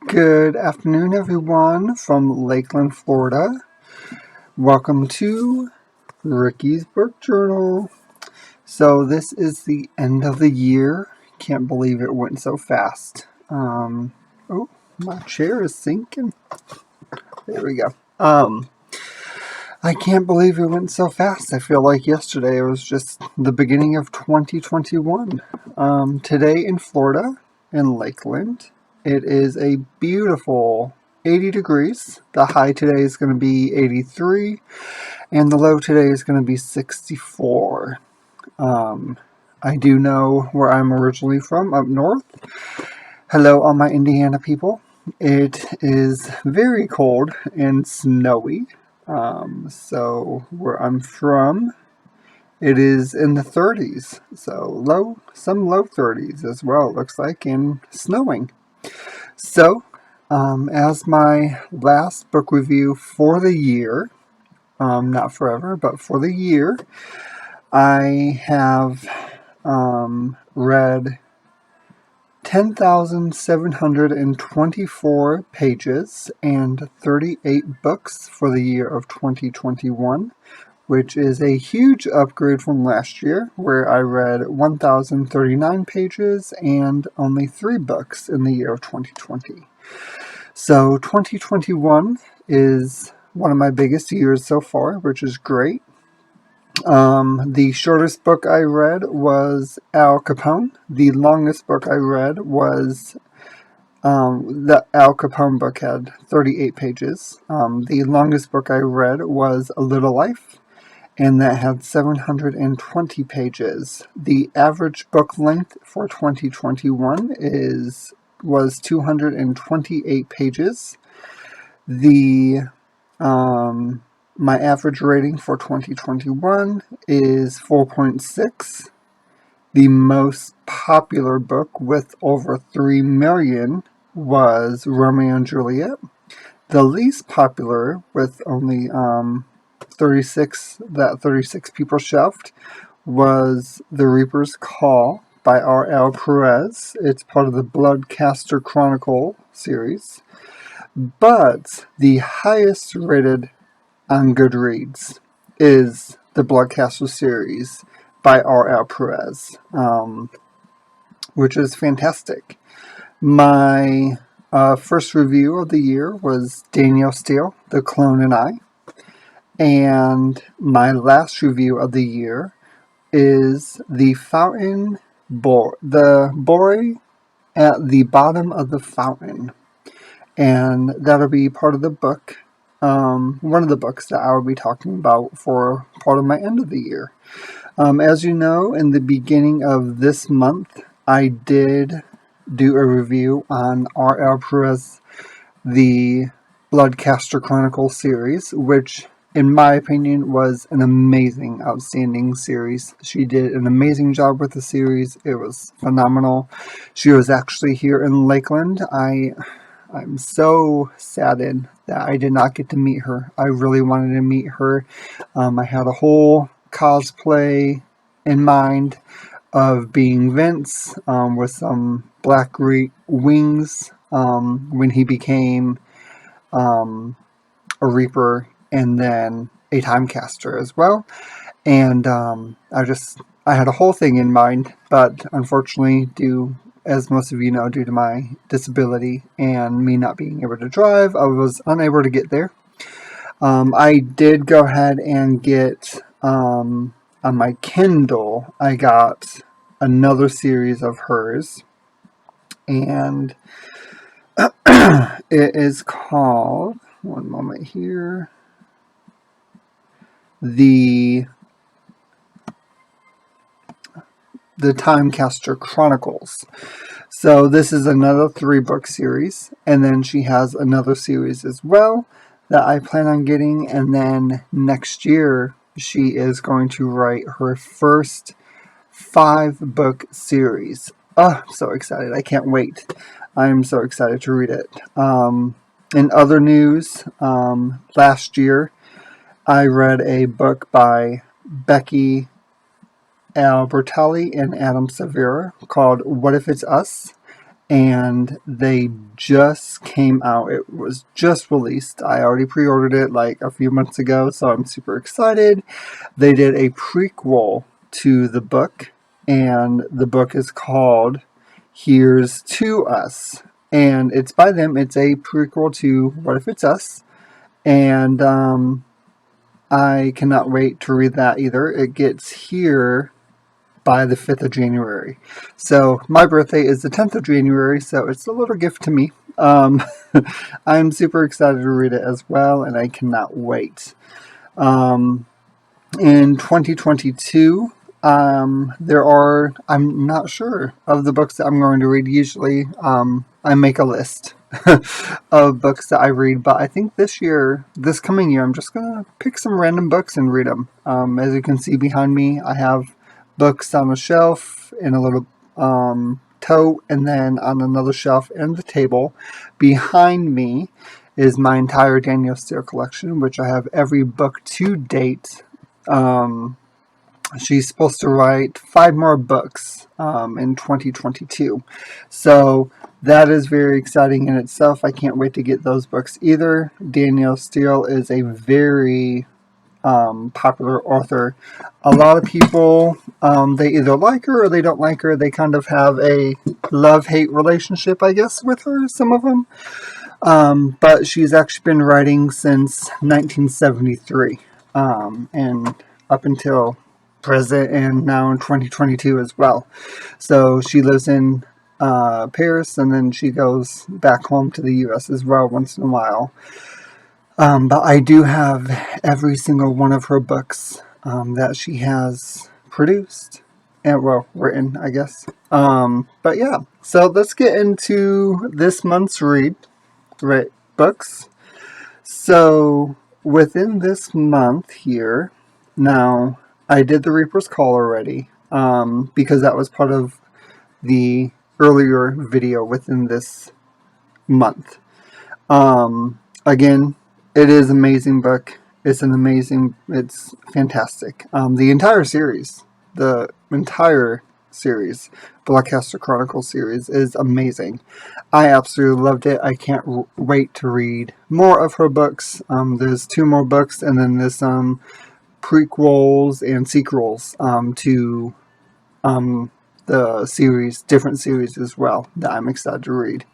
Good afternoon, everyone from Lakeland, Florida. Welcome to Ricky's Book Journal. So this is the end of the year. Can't believe it went so fast. Oh, my chair is sinking. There we go. I can't believe it went so fast. I feel like yesterday it was just the beginning of 2021. Today in Florida, in Lakeland, it is a beautiful 80 degrees. The high today is going to be 83, and the low today is going to be 64. I do know where I'm originally from, up north. Hello, all my Indiana people. It is very cold and snowy. So where I'm from, it is in the 30s. So some low 30s as well, it looks like, and snowing. So, as my last book review for the year, not forever, but for the year, I have read 10,724 pages and 38 books for the year of 2021, which is a huge upgrade from last year, where I read 1,039 pages and only 3 books in the year of 2020. So 2021 is one of my biggest years so far, which is great. The shortest book I read was Al Capone. The longest book I read was the Al Capone book had 38 pages. The longest book I read was A Little Life, and that had 720 pages. The average book length for 2021 was 228 pages. My average rating for 2021 is 4.6. The most popular book with over 3 million was Romeo and Juliet. The least popular, with only 36 people shelved, was The Reaper's Call by R.L. Perez. It's part of the Bloodcaster Chronicle series. But the highest rated on Goodreads is the Bloodcaster series by R.L. Perez, which is fantastic. My first review of the year was Danielle Steele, The Clone and I. And my last review of the year is The Fountain the boy at the bottom of the fountain. And that'll be part of the book, one of the books that I will be talking about for part of my end of the year. As you know, in the beginning of this month, I did do a review on R.L. Perez, the Bloodcaster Chronicle series, which, in my opinion, was an amazing, outstanding series. She did an amazing job with the series. It was phenomenal. She was actually here in Lakeland. I'm so saddened that I did not get to meet her. I really wanted to meet her. I had a whole cosplay in mind of being Vince with some black wings when he became a Reaper and then a Timecaster as well. And I had a whole thing in mind, but unfortunately, as most of you know, due to my disability and me not being able to drive, I was unable to get there. I did go ahead and get, on my Kindle, I got another series of hers, and it is called, one moment here, the Timecaster Chronicles. So this is another 3-book series, and then she has another series as well that I plan on getting, and then next year she is going to write her first 5-book series. Oh, I'm so excited. I can't wait. I'm so excited to read it. In other news, last year I read a book by Becky Albertalli and Adam Severa called What If It's Us? and they just came out. It was just released. I already pre-ordered it like a few months ago, so I'm super excited. They did a prequel to the book, and the book is called Here's to Us, and it's by them. It's a prequel to What If It's Us, and I cannot wait to read that either. It gets here by the 5th of January. So my birthday is the 10th of January, so it's a little gift to me. I'm super excited to read it as well, and I cannot wait. In 2022, I'm not sure of the books that I'm going to read. Usually, I make a list of books that I read, but I think this coming year, I'm just going to pick some random books and read them. As you can see behind me, I have books on a shelf in a little tote, and then on another shelf and the table. Behind me is my entire Danielle Steele collection, which I have every book to date. She's supposed to write 5 more books in 2022. So that is very exciting in itself. I can't wait to get those books either. Danielle Steele is a very popular author. A lot of people, they either like her or they don't like her. They kind of have a love-hate relationship, I guess, with her, some of them. But she's actually been writing since 1973, and up until present, and now in 2022 as well. So she lives in Paris, and then she goes back home to the U.S. as well once in a while. But I do have every single one of her books that she has produced, and well, written, I guess. But yeah, so let's get into this month's books. So within this month here, now I did the Reaper's Call already, because that was part of the earlier video within this month. Again, it is an amazing book. It's fantastic. The entire series, Blackcaster Chronicles series, is amazing. I absolutely loved it. I can't wait to read more of her books. There's 2 more books, and then there's some prequels and sequels to the series, different series as well, that I'm excited to read.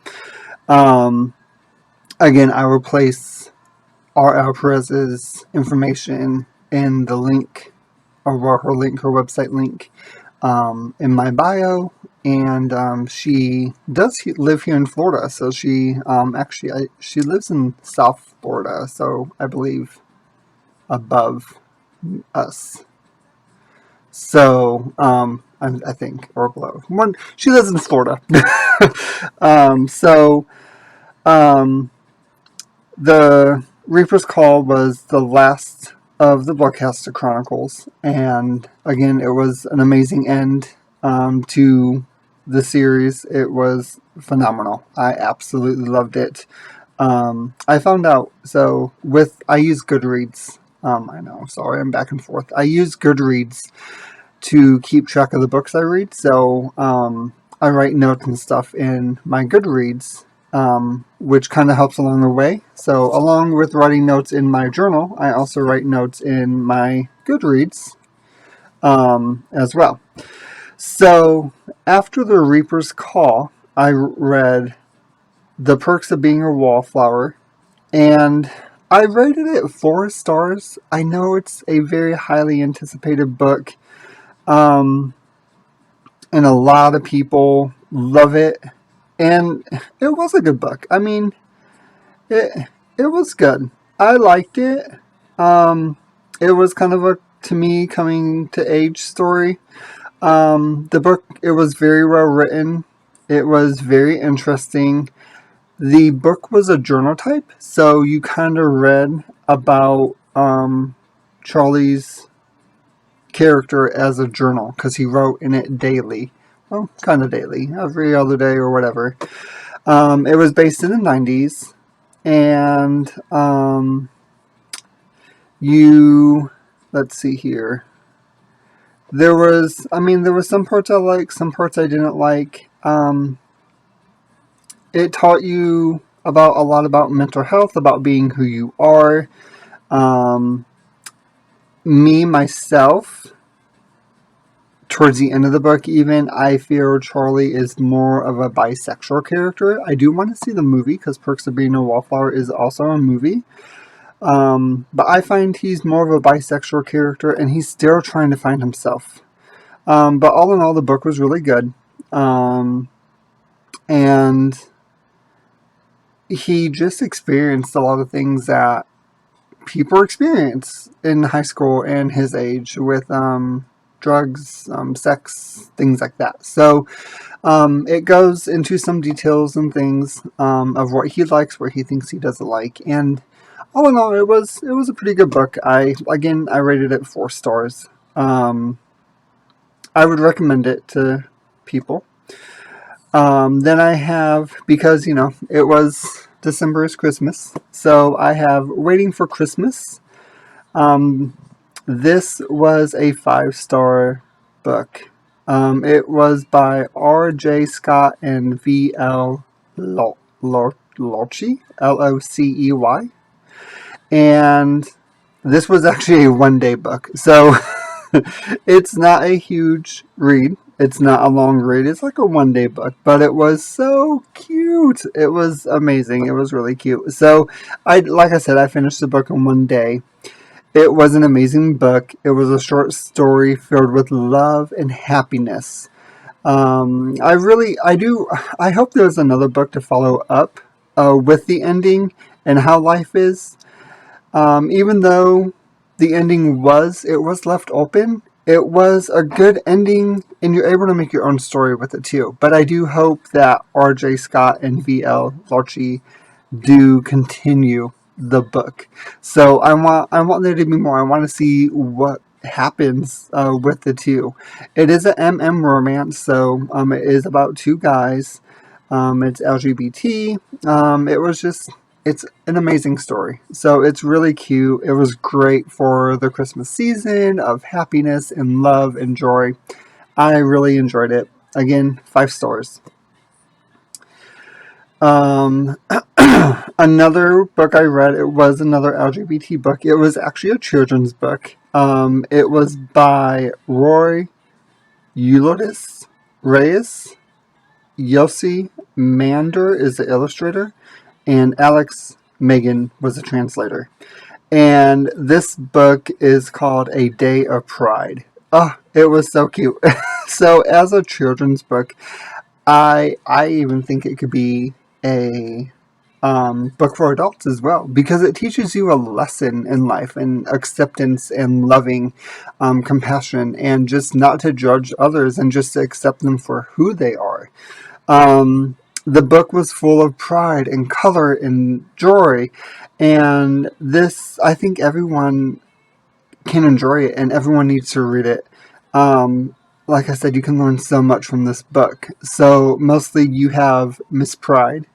Again, I will place R.L. Perez's information in the link, or her website link, in my bio. And she does live here in Florida, so she she lives in South Florida, so I believe above us. So I think, or below. She lives in Florida. The Reaper's Call was the last of the Blackcaster Chronicles, and again, it was an amazing end to the series. It was phenomenal. I absolutely loved it. I found out, I use Goodreads. I know, sorry, I'm back and forth. I use Goodreads to keep track of the books I read, so I write notes and stuff in my Goodreads, which kind of helps along the way. So along with writing notes in my journal, I also write notes in my Goodreads as well. So after the Reaper's Call, I read The Perks of Being a Wallflower, and I rated it 4 stars. I know it's a very highly anticipated book, and a lot of people love it. And it was a good book. I mean, it was good. I liked it. It was kind of to me, coming to age story. The book, it was very well written. It was very interesting. The book was a journal type, so you kind of read about Charlie's character as a journal, because he wrote in it daily. Well, kind of daily, every other day or whatever. It was based in the 90s, and let's see here. There was some parts I liked, some parts I didn't like. it taught you about a lot about mental health, about being who you are. Um, myself, towards the end of the book even, I feel Charlie is more of a bisexual character. I do want to see the movie because Perks of Being a Wallflower is also a movie. But I find he's more of a bisexual character, and he's still trying to find himself. But all in all, the book was really good. And he just experienced a lot of things that people experience in high school and his age with drugs, sex, things like that. So it goes into some details and things of what he likes, what he thinks he doesn't like, and all in all, it was a pretty good book. I rated it 4 stars. I would recommend it to people. Then I have, because it was December is Christmas, so I have Waiting for Christmas. This was a 5-star book. It was by R.J. Scott and V.L. Locey, Locey. And this was actually a 1-day book. So it's not a huge read. It's not a long read. It's like a 1-day book. But it was so cute. It was amazing. It was really cute. So, like I said, I finished the book in 1 day. It was an amazing book. It was a short story filled with love and happiness. I hope there's another book to follow up with the ending and how life is. Even though the ending was left open, it was a good ending, and you're able to make your own story with it too. But I do hope that R.J. Scott and V.L. Locey do continue the book. So I want there to be more. I want to see what happens with the two. It is a MM romance, so it is about 2 guys. It's LGBT. It's an amazing story. So it's really cute. It was great for the Christmas season of happiness and love and joy. I really enjoyed it. Again, 5 stars. Another book I read, it was another LGBT book. It was actually a children's book. It was by Roy Ulodis Reyes. Yossi Mander is the illustrator, and Alex Megan was the translator. And this book is called A Day of Pride. Oh, it was so cute. So as a children's book, I even think it could be a book for adults as well, because it teaches you a lesson in life and acceptance and loving, compassion, and just not to judge others and just to accept them for who they are. The book was full of pride and color and joy, and this, I think everyone can enjoy it and everyone needs to read it. Like I said, you can learn so much from this book. So mostly you have Miss Pride,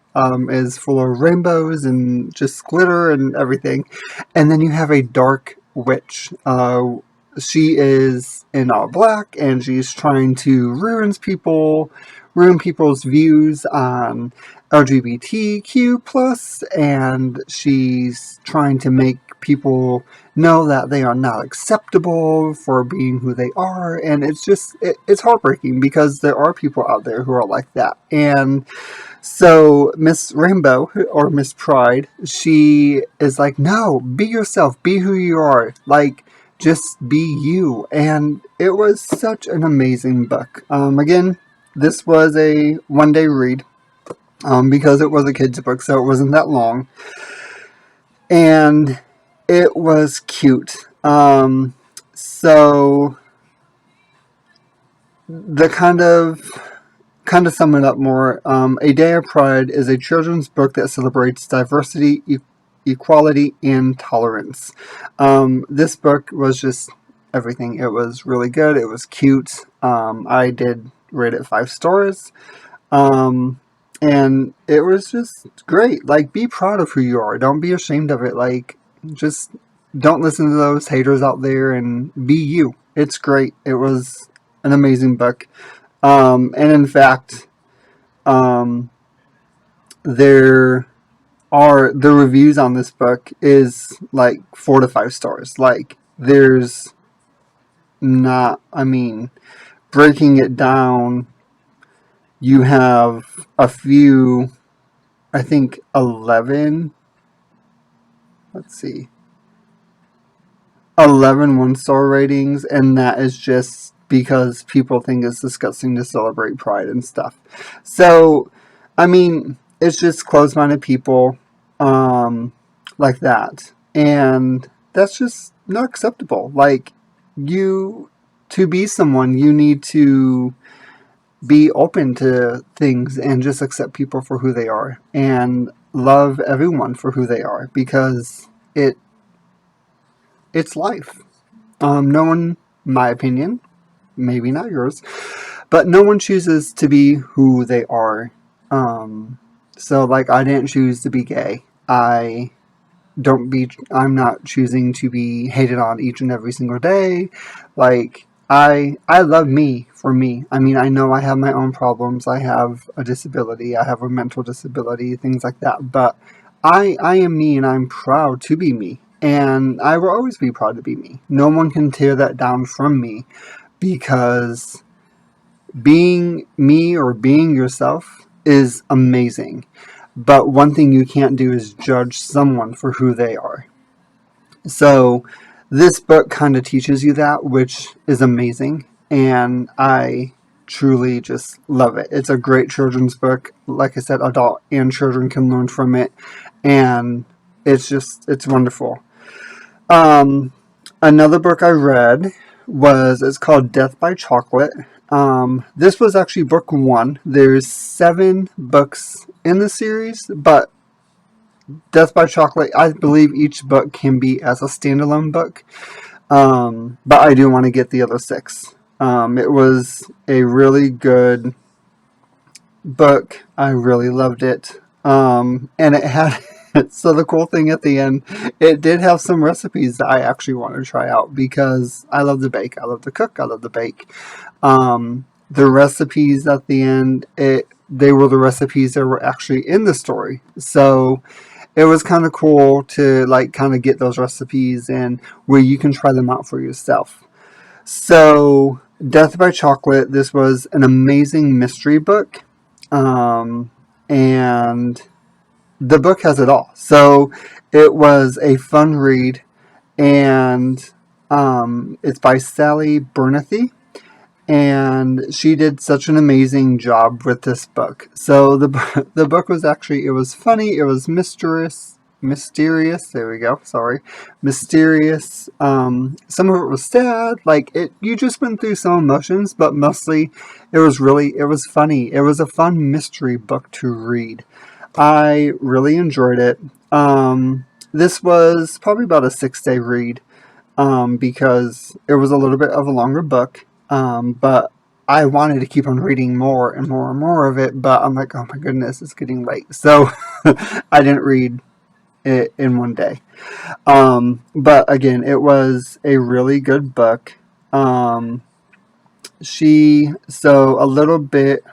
is full of rainbows and just glitter and everything. And then you have a dark witch. She is in all black, and she's trying to ruin people's views on LGBTQ+, and she's trying to make people know that they are not acceptable for being who they are, and it's heartbreaking because there are people out there who are like that. And so Miss Rainbow, or Miss Pride, she is like, no, be yourself, be who you are, like, just be you. And it was such an amazing book. Again, this was a 1-day read, because it was a kid's book, so it wasn't that long. And it was cute. So the kind of sum it up more, A Day of Pride is a children's book that celebrates diversity, equality, and tolerance. This book was just everything. It was really good. It was cute. I did rate it 5 stars. And it was just great. Like, be proud of who you are. Don't be ashamed of it. Like, just don't listen to those haters out there and be you. It's great. It was an amazing book. And in fact, there are the reviews on this book is like 4 to 5 stars. Like, there's not, I mean, breaking it down, you have a few, I think 11, let's see, 11 one-star ratings, and that is just because people think it's disgusting to celebrate pride and stuff. So, I mean, it's just closed-minded people like that. And that's just not acceptable. Like, to be someone, you need to be open to things and just accept people for who they are and love everyone for who they are, because it's life. No one, my opinion, maybe not yours, but no one chooses to be who they are. So, like, I didn't choose to be gay. I'm not choosing to be hated on each and every single day. Like, I love me for me. I mean, I know I have my own problems. I have a disability. I have a mental disability, things like that. But I am me, and I'm proud to be me. And I will always be proud to be me. No one can tear that down from me, because being me or being yourself is amazing. But one thing you can't do is judge someone for who they are. So this book kind of teaches you that, which is amazing. And I truly just love it. It's a great children's book. Like I said, adult and children can learn from it. And it's wonderful. Another book I read it's called Death by Chocolate. This was actually book 1. There's 7 books in the series, but Death by Chocolate, I believe each book can be as a standalone book. But I do want to get the other 6. It was a really good book. I really loved it. And it had, so the cool thing at the end, it did have some recipes that I actually want to try out, because I love to bake. I love to cook. I love to bake. The recipes at the end, they were the recipes that were actually in the story. So it was kind of cool to like kind of get those recipes and where you can try them out for yourself. So Death by Chocolate, this was an amazing mystery book. And the book has it all. So it was a fun read, and it's by Sally Berneathy, and she did such an amazing job with this book. So the book was actually, it was funny, it was mysterious. There we go. Sorry, mysterious. Some of it was sad. Like, you just went through some emotions, but mostly it was funny. It was a fun mystery book to read. I really enjoyed it. This was probably about a 6-day read, because it was a little bit of a longer book. But I wanted to keep on reading more and more and more of it, but I'm like, oh my goodness, it's getting late. So I didn't read it in one day. But again, it was a really good book. So a little bit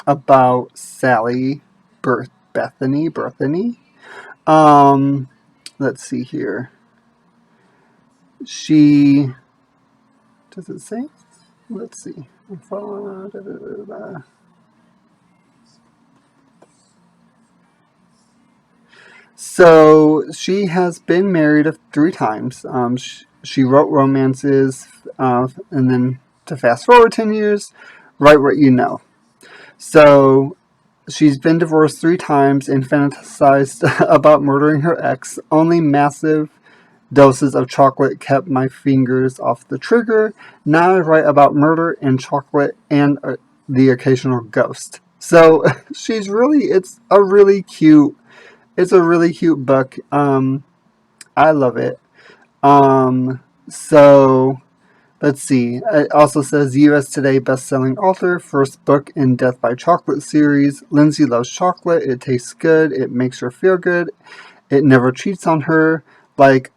about Sally Berthany. Let's see here. Does it say? Let's see. So she has been married 3 times. She wrote romances, and then to fast forward 10 years, write what you know. So she's been divorced 3 times and fantasized about murdering her ex. Only massive doses of chocolate kept my fingers off the trigger. Now I write about murder and chocolate and the occasional ghost. So it's a really cute book. I love it. So let's see. It also says U.S. Today best-selling author, first book in Death by Chocolate series. Lindsay loves chocolate. It tastes good. It makes her feel good. It never cheats on her like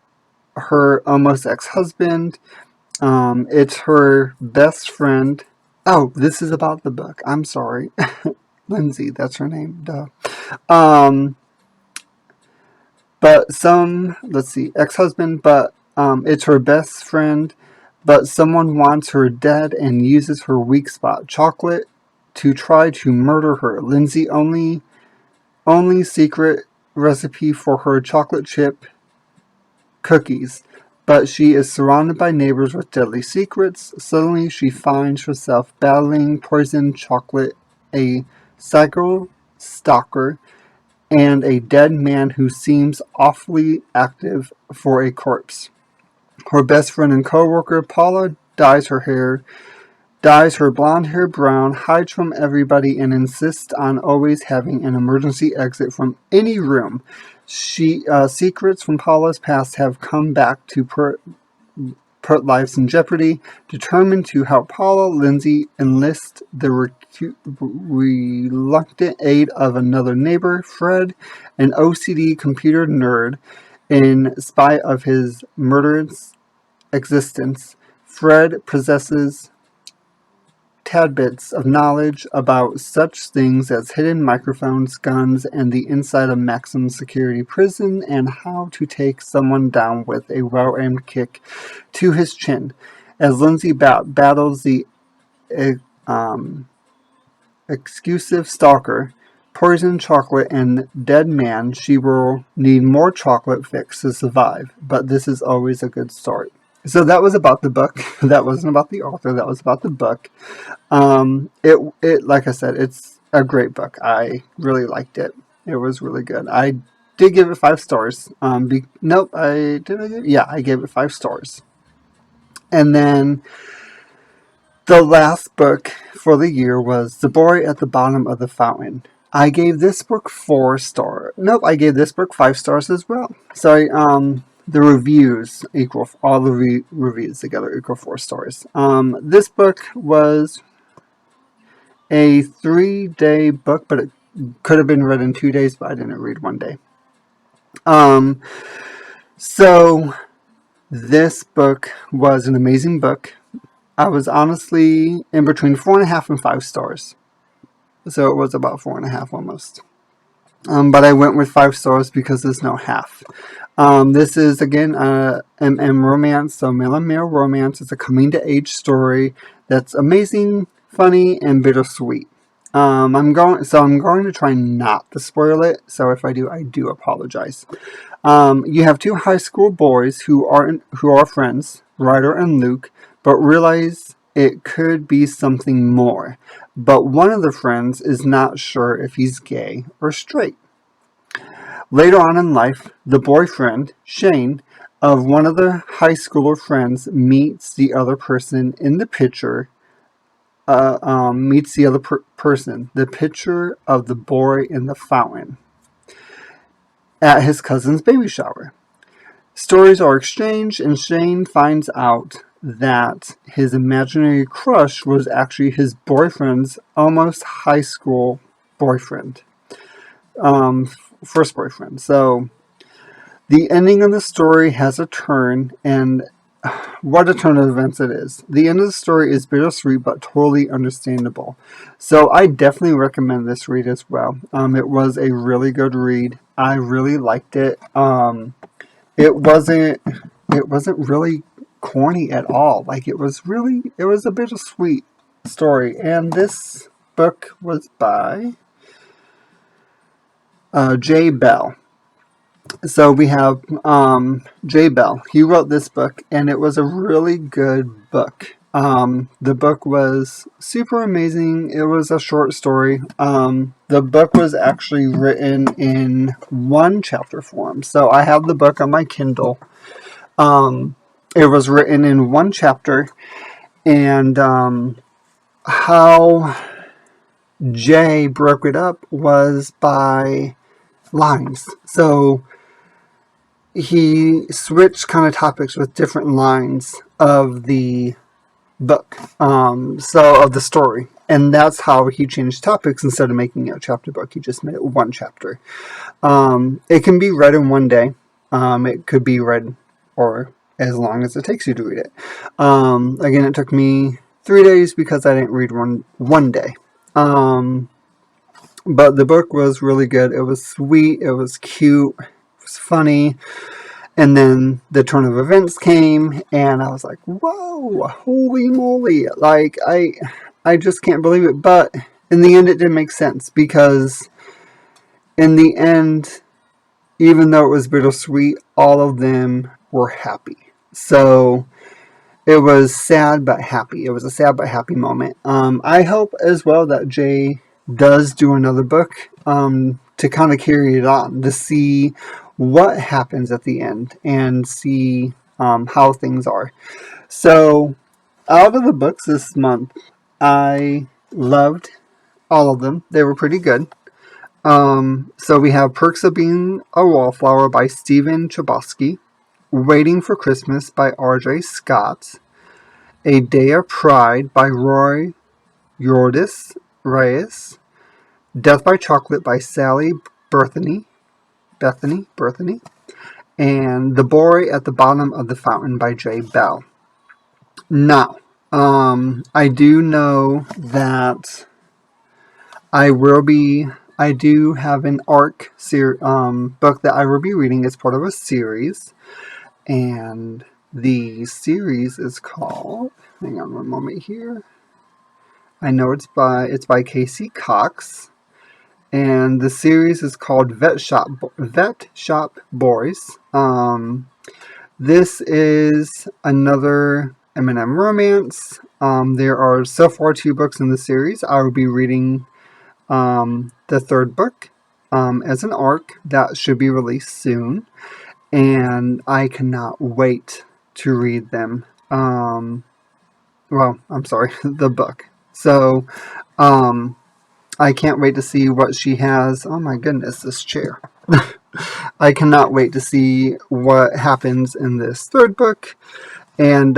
her almost ex-husband. It's her best friend. Oh, this is about the book. I'm sorry. Lindsay, that's her name. Duh. Um, but let's see, ex-husband, but it's her best friend, but someone wants her dead and uses her weak spot, chocolate, to try to murder her. Lindsay only secret recipe for her chocolate chip cookies, but she is surrounded by neighbors with deadly secrets. Suddenly, she finds herself battling poisoned chocolate, a psycho stalker, and a dead man who seems awfully active for a corpse. Her best friend and co-worker, Paula, dyes her blonde hair brown, hides from everybody, and insists on always having an emergency exit from any room. Secrets from Paula's past have come back to put lives in jeopardy. Determined to help Paula, Lindsay enlists the reluctant aid of another neighbor, Fred, an OCD computer nerd. In spite of his murderous existence, Fred possesses tidbits of knowledge about such things as hidden microphones, guns, and the inside of maximum security prison, and how to take someone down with a well-aimed kick to his chin. As Lindsay battles the um, exclusive stalker, poison chocolate, and dead man, she will need more chocolate fix to survive, but this is always a good start. So that was about the book. That wasn't about the author. That was about the book. It like I said, it's a great book. I really liked it. It was really good. I did give it 5 stars. Nope, I did. Yeah, I gave it 5 stars. And then the last book for the year was The Boy at the Bottom of the Fountain. I gave this book 4 stars. Nope, I gave this book 5 stars as well. Sorry, the reviews equal, all the reviews together equal 4 stars. This book was a 3-day book, but it could have been read in 2 days, but I didn't read one day. So this book was an amazing book. I was honestly in between 4.5 and 5 stars. So it was about 4.5 almost. But I went with 5 stars because there's no half. This is, again, a MM romance, so male and male romance. It's a coming-to-age story that's amazing, funny, and bittersweet. I'm going to try not to spoil it, so if I do apologize. You have 2 high school boys who are friends, Ryder and Luke, but realize it could be something more. But one of the friends is not sure if he's gay or straight. Later on in life, the boyfriend, Shane, of one of the high schooler friends meets the other person in the picture. Meets the other person, the picture of the boy in the fountain, at his cousin's baby shower. Stories are exchanged, and Shane finds out that his imaginary crush was actually his boyfriend's almost high school boyfriend. First boyfriend. So the ending of the story has a turn, and what a turn of events it is. The end of the story is bittersweet but totally understandable. So I definitely recommend this read as well. It was a really good read. I really liked it. It wasn't really corny at all. Like it was a bittersweet story. And this book was by J. Bell. So we have J. Bell. He wrote this book, and it was a really good book. The book was super amazing. It was a short story. The book was actually written in 1 chapter form. So I have the book on my Kindle. It was written in 1 chapter, and how Jay broke it up was by lines. So he switched kind of topics with different lines of the book, of the story. And that's how he changed topics. Instead of making it a chapter book, he just made it 1 chapter. It can be read in 1 day. It could be read or as long as it takes you to read it. Again, it took me 3 days because I didn't read one day. But the book was really good. It was sweet. It was cute. It was funny. And then the turn of events came, and I was like, whoa, holy moly. Like, I just can't believe it. But in the end, it did make sense, because in the end, even though it was bittersweet, all of them were happy. So it was sad but happy. It was a sad but happy moment. I hope as well that Jay does do another book to kind of carry it on, to see what happens at the end and see how things are. So out of the books this month, I loved all of them. They were pretty good. So we have Perks of Being a Wallflower by Stephen Chbosky, Waiting for Christmas by R.J. Scott, A Day of Pride by Roy Yordis Reyes, Death by Chocolate by Sally Bethany, and The Boy at the Bottom of the Fountain by J. Bell. Now, I do know that I do have an ARC book that I will be reading as part of a series, and the series is called, hang on one moment here, I know it's by Casey Cox, and the series is called Vet Shop Boys. This is another M&M romance. There are so far 2 books in the series. I will be reading the 3rd book as an ARC that should be released soon, and I cannot wait to read them. Well, I'm sorry, the book. So, I can't wait to see what she has. Oh my goodness, this chair. I cannot wait to see what happens in this 3rd book. And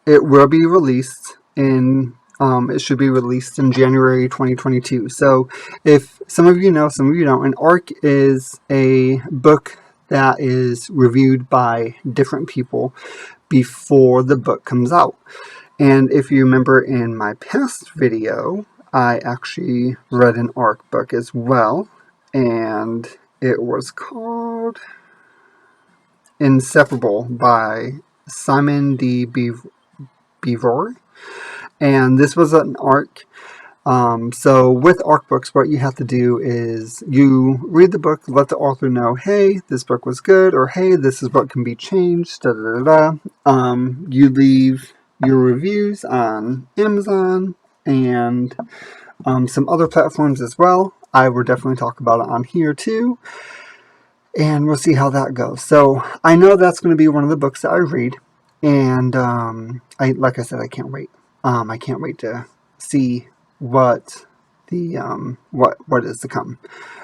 it will be released in, it should be released in January 2022. So if some of you know, some of you don't, an ARC is a book that is reviewed by different people before the book comes out. And if you remember in my past video, I actually read an ARC book as well, and it was called Inseparable by Simon D. Beauvoir, and this was an ARC. So with ARC books, what you have to do is you read the book, let the author know, hey, this book was good, or hey, this is what can be changed, da da da da. You leave your reviews on Amazon and some other platforms as well. I will definitely talk about it on here too, and we'll see how that goes. So I know that's going to be one of the books that I read, and like I said, I can't wait. I can't wait to see what the what is to come.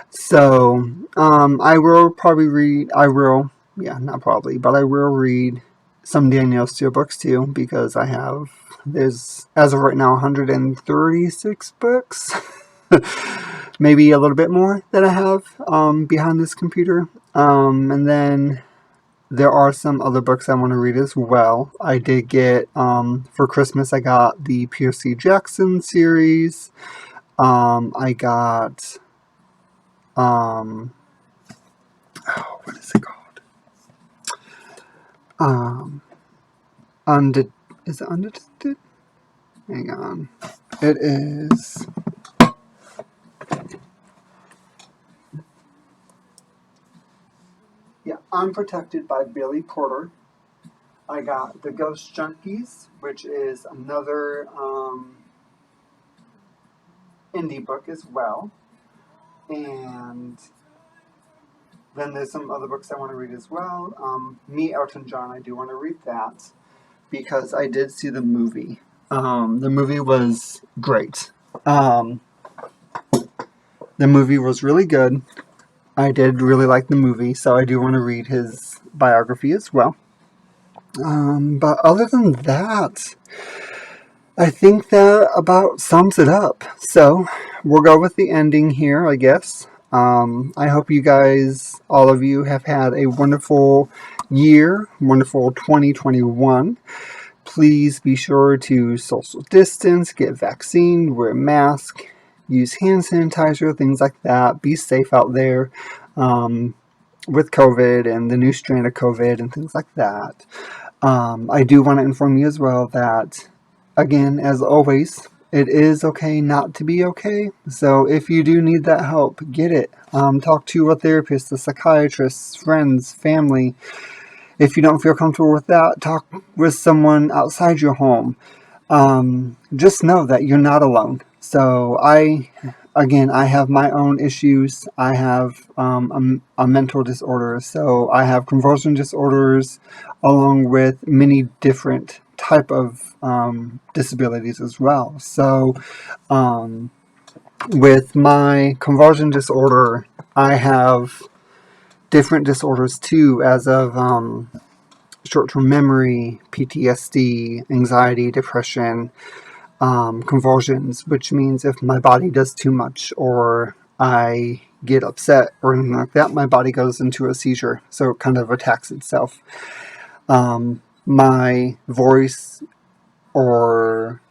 So I will probably read. Not probably, but I will read some Danielle Steele books too, because there's as of right now 136 books. Maybe a little bit more that I have behind this computer. And then there are some other books I want to read as well. I did get, for Christmas, I got the Percy Jackson series. I got, what is it called? Is it Undetected? Hang on. It is... Yeah, Unprotected by Billy Porter. I got The Ghost Junkies, which is another indie book as well. And then there's some other books I want to read as well. Me, Elton John, I do want to read that because I did see the movie. The movie was great. The movie was really good. I did really like the movie, so I do want to read his biography as well. But other than that, I think that about sums it up. So we'll go with the ending here, I guess. I hope you guys, all of you, have had a wonderful year, wonderful 2021. Please be sure to social distance, get vaccinated, wear a mask, use hand sanitizer, things like that. Be safe out there with COVID and the new strain of COVID and things like that. I do want to inform you as well that, again, as always, it is okay not to be okay. So if you do need that help, get it. Talk to a therapist, a psychiatrist, friends, family. If you don't feel comfortable with that, talk with someone outside your home. Just know that you're not alone. So I have my own issues. I have a mental disorder. So I have convulsion disorders along with many different type of disabilities as well. So with my convulsion disorder, I have different disorders too, as of short-term memory, PTSD, anxiety, depression, convulsions, which means if my body does too much or I get upset or anything like that, my body goes into a seizure. So it kind of attacks itself. My voice or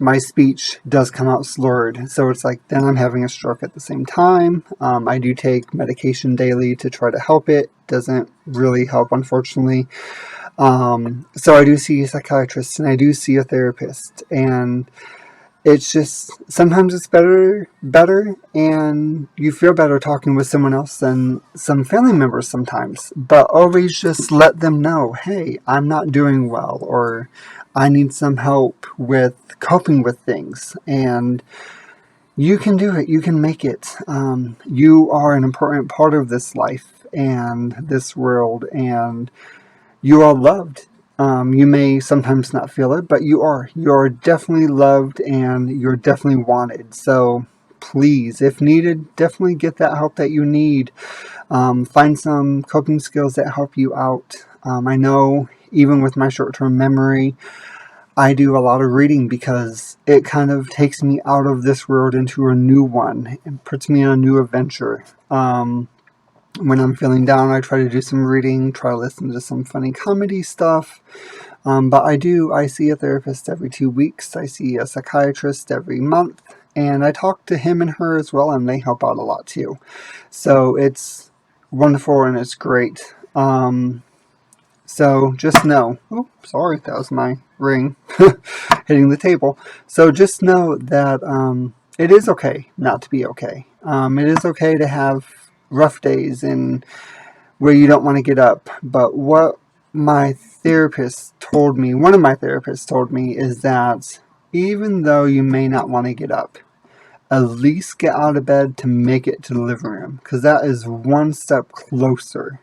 my speech does come out slurred. So it's like then I'm having a stroke at the same time. I do take medication daily to try to help it. Doesn't really help, unfortunately. So I do see a psychiatrist and I do see a therapist, and it's just sometimes it's better and you feel better talking with someone else than some family members sometimes. But always just let them know, hey, I'm not doing well, or I need some help with coping with things. And you can do it. You can make it. You are an important part of this life and this world, and you are loved. You may sometimes not feel it, but you are. You are definitely loved and you're definitely wanted. So please, if needed, definitely get that help that you need. Find some coping skills that help you out. I know even with my short-term memory, I do a lot of reading because it kind of takes me out of this world into a new one and puts me on a new adventure. When I'm feeling down, I try to do some reading, try to listen to some funny comedy stuff. But I see a therapist every 2 weeks. I see a psychiatrist every month. And I talk to him and her as well, and they help out a lot too. So it's wonderful and it's great. So just know, oh, sorry, that was my ring hitting the table. So just know that it is okay not to be okay. It is okay to have rough days and where you don't want to get up. But what my therapist told me, one of my therapists told me, is that even though you may not want to get up, at least get out of bed to make it to the living room, because that is one step closer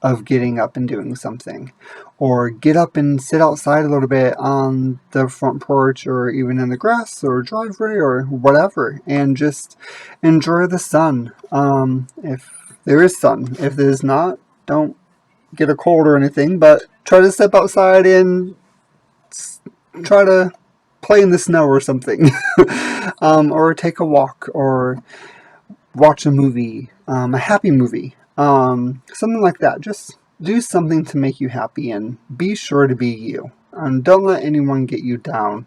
of getting up and doing something. Or get up and sit outside a little bit on the front porch or even in the grass or driveway or whatever, and just enjoy the sun. If there is sun. If there's not, don't get a cold or anything, but try to step outside and try to play in the snow or something. Or take a walk or watch a movie, a happy movie. Something like that. Just do something to make you happy and be sure to be you. Don't let anyone get you down.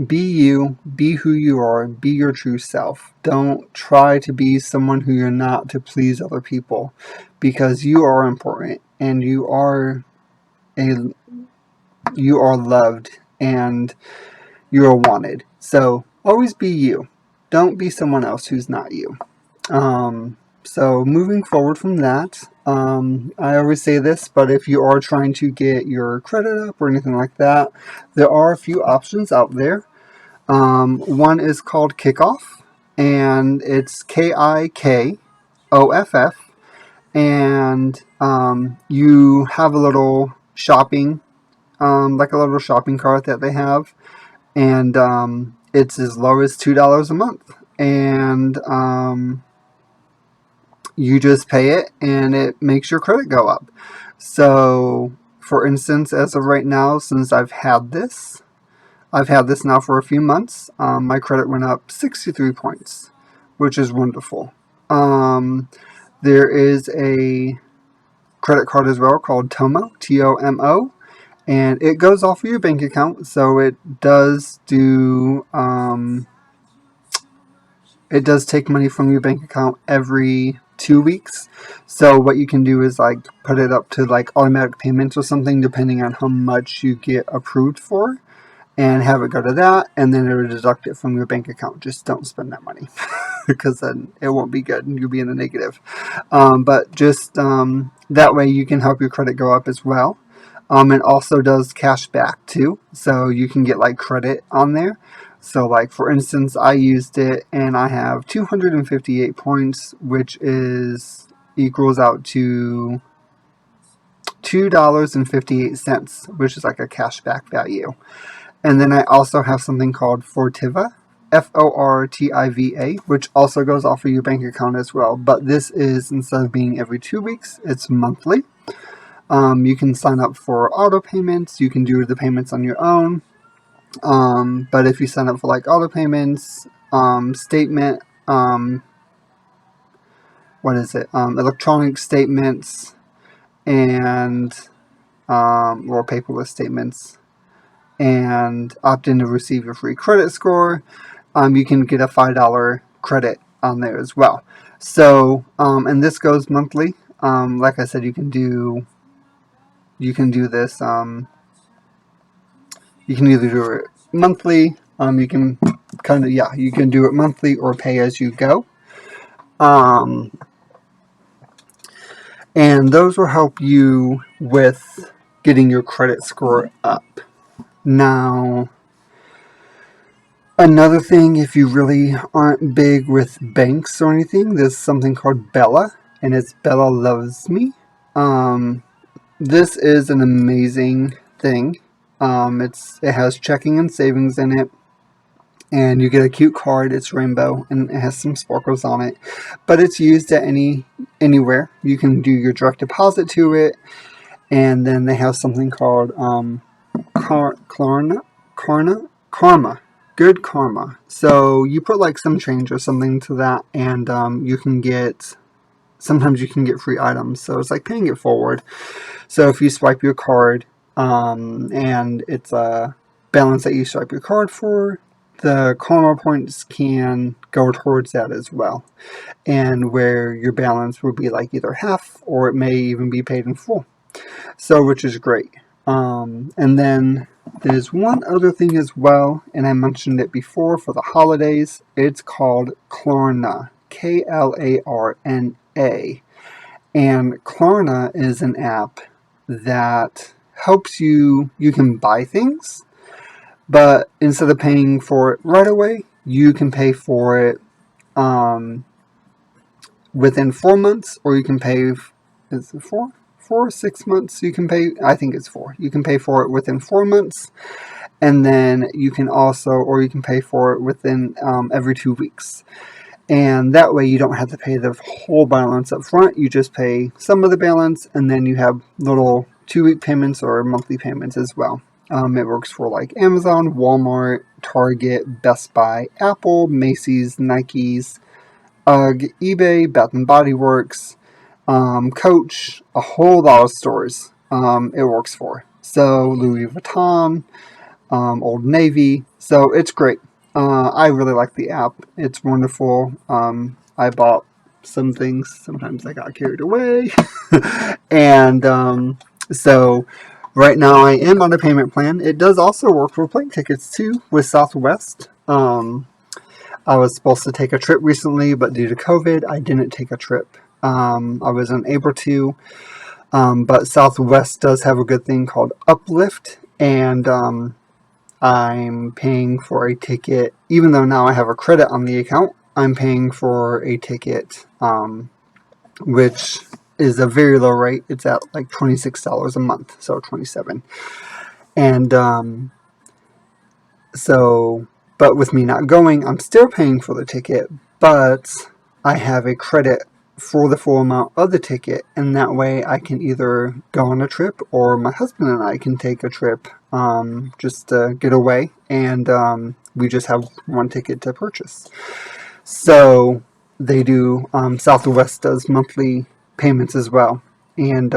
Be you, be who you are, be your true self. Don't try to be someone who you're not to please other people, because you are important and you are loved and you are wanted. So always be you. Don't be someone else who's not you. So moving forward from that, I always say this, but if you are trying to get your credit up or anything like that, there are a few options out there. One is called Kikoff, and it's Kikoff, and you have a little shopping, like a little shopping cart that they have, and it's as low as $2 a month, and you just pay it and it makes your credit go up. So for instance, as of right now, since I've had this now for a few months, my credit went up 63 points, which is wonderful. There is a credit card as well called Tomo, Tomo, and it goes off of your bank account. So it does do it does take money from your bank account every 2 weeks. So what you can do is like put it up to like automatic payments or something, depending on how much you get approved for, and have it go to that, and then it will deduct it from your bank account. Just don't spend that money because then it won't be good and you'll be in the negative. But just that way you can help your credit go up as well. It also does cash back too, so you can get like credit on there. So like for instance, I used it and I have 258 points, which is equals out to $2.58, which is like a cash back value. And then I also have something called Fortiva, Fortiva, which also goes off of your bank account as well. But this is, instead of being every 2 weeks, it's monthly. You can sign up for auto payments. You can do the payments on your own. But if you sign up for like auto payments, statement, electronic statements, and or paperless statements, and opt in to receive your free credit score, you can get a $5 credit on there as well. So, and this goes monthly. Like I said, you can do this. You can either do it monthly. You can you can do it monthly or pay as you go. And those will help you with getting your credit score up. Now, another thing, if you really aren't big with banks or anything, there's something called Bella, and it's Bella Loves Me. This is an amazing thing. It has checking and savings in it, and you get a cute card. It's rainbow and it has some sparkles on it, but it's used at anywhere. You can do your direct deposit to it, and then they have something called Karma. Good karma. So you put like some change or something to that, and sometimes you can get free items. So it's like paying it forward. So if you swipe your card, and it's a balance that you swipe your card for, the karma points can go towards that as well. And where your balance will be like either half, or it may even be paid in full. So, which is great. And then there's one other thing as well, and I mentioned it before for the holidays. It's called Klarna, Klarna. And Klarna is an app that helps you can buy things, but instead of paying for it right away, you can pay for it within 4 months, or you can pay, is it 4 or 6 months? You can pay, I think it's 4. You can pay for it within 4 months, and then you can pay for it within every 2 weeks. And that way you don't have to pay the whole balance up front. You just pay some of the balance, and then you have little 2-week payments or monthly payments as well. It works for like Amazon, Walmart, Target, Best Buy, Apple, Macy's, Nike's, UGG, eBay, Bath and Body Works, Coach, a whole lot of stores it works for. So Louis Vuitton, Old Navy. So it's great. I really like the app. It's wonderful. I bought some things. Sometimes I got carried away. And so right now I am on a payment plan. It does also work for plane tickets too with Southwest. I was supposed to take a trip recently, but due to COVID, I didn't take a trip. I was unable to. But Southwest does have a good thing called Uplift, and I'm paying for a ticket, even though now I have a credit on the account. I'm paying for a ticket, which is a very low rate. It's at like $26 a month, so $27. And but with me not going, I'm still paying for the ticket, but I have a credit for the full amount of the ticket, and that way I can either go on a trip, or my husband and I can take a trip just to get away, and we just have one ticket to purchase. So they do, Southwest does monthly payments as well, and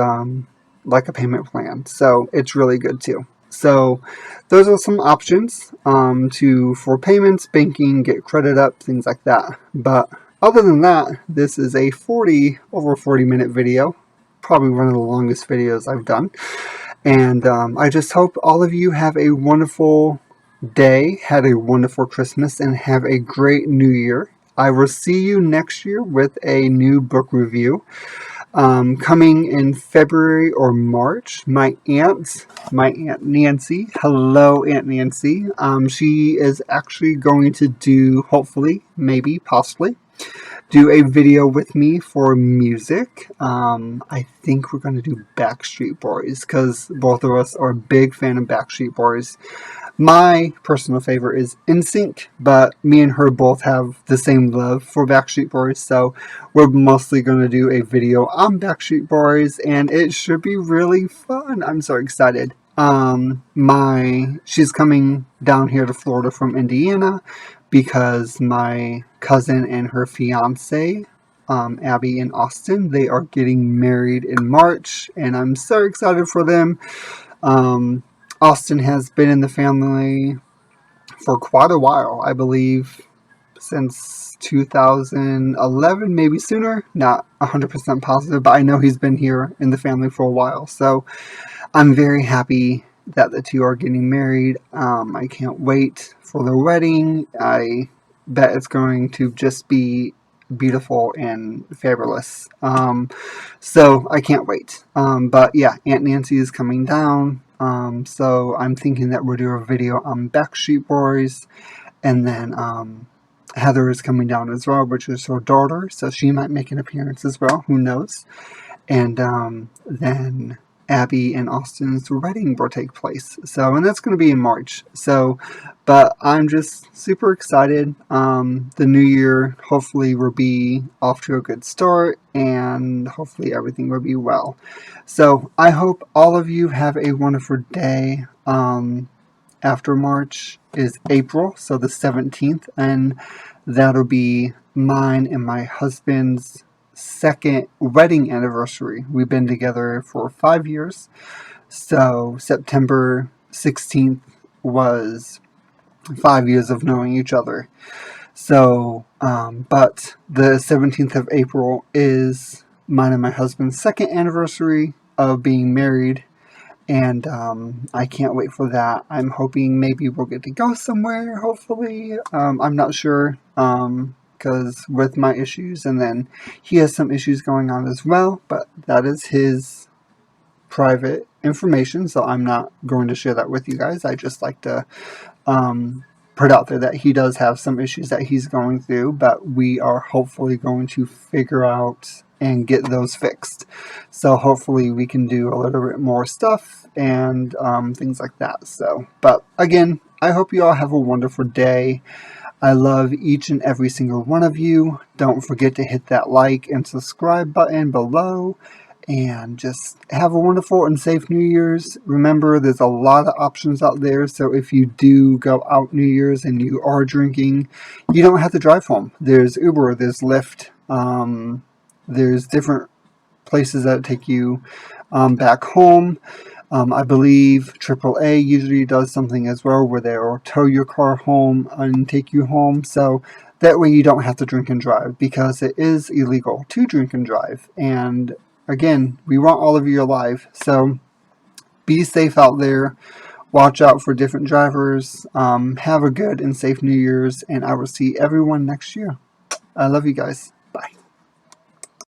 like a payment plan. So it's really good too. So those are some options for payments, banking, get credit up, things like that. But other than that, this is a over 40 minute video. Probably one of the longest videos I've done. And I just hope all of you have a wonderful day, had a wonderful Christmas, and have a great New Year. I will see you next year with a new book review. Coming in February or March, my aunt Nancy, hello Aunt Nancy, she is actually going to do, hopefully, maybe, possibly, do a video with me for music. I think we're going to do Backstreet Boys, because both of us are a big fan of Backstreet Boys. My personal favorite is NSYNC, but me and her both have the same love for Backstreet Boys, so we're mostly going to do a video on Backstreet Boys, and it should be really fun. I'm so excited. She's coming down here to Florida from Indiana because my cousin and her fiance, Abby and Austin, they are getting married in March, and I'm so excited for them. Austin has been in the family for quite a while, I believe, since 2011, maybe sooner. Not 100% positive, but I know he's been here in the family for a while. So I'm very happy that the two are getting married. I can't wait for their wedding. I bet it's going to just be beautiful and fabulous. So I can't wait. But yeah, Aunt Nancy is coming down. So I'm thinking that we'll do a video on Backstreet Boys, and then Heather is coming down as well, which is her daughter, so she might make an appearance as well. Who knows? And then Abby and Austin's wedding will take place. So, and that's going to be in March. So, but I'm just super excited. The new year hopefully will be off to a good start, and hopefully everything will be well. So I hope all of you have a wonderful day. After March is April, so the 17th, and that'll be mine and my husband's second wedding anniversary. We've been together for 5 years, so September 16th was 5 years of knowing each other. So, but the 17th of April is mine and my husband's second anniversary of being married, and I can't wait for that. I'm hoping maybe we'll get to go somewhere, hopefully. I'm not sure, because with my issues, and then he has some issues going on as well, but that is his private information, so I'm not going to share that with you guys. I just like to put out there that he does have some issues that he's going through, but we are hopefully going to figure out and get those fixed. So hopefully we can do a little bit more stuff and things like that. So, but again, I hope you all have a wonderful day. I love each and every single one of you. Don't forget to hit that like and subscribe button below. And just have a wonderful and safe New Year's. Remember, there's a lot of options out there. So if you do go out New Year's and you are drinking, you don't have to drive home. There's Uber, there's Lyft. There's different places that take you back home. I believe AAA usually does something as well where they'll tow your car home and take you home. So that way you don't have to drink and drive, because it is illegal to drink and drive. And again, we want all of you alive. So be safe out there. Watch out for different drivers. Have a good and safe New Year's, and I will see everyone next year. I love you guys.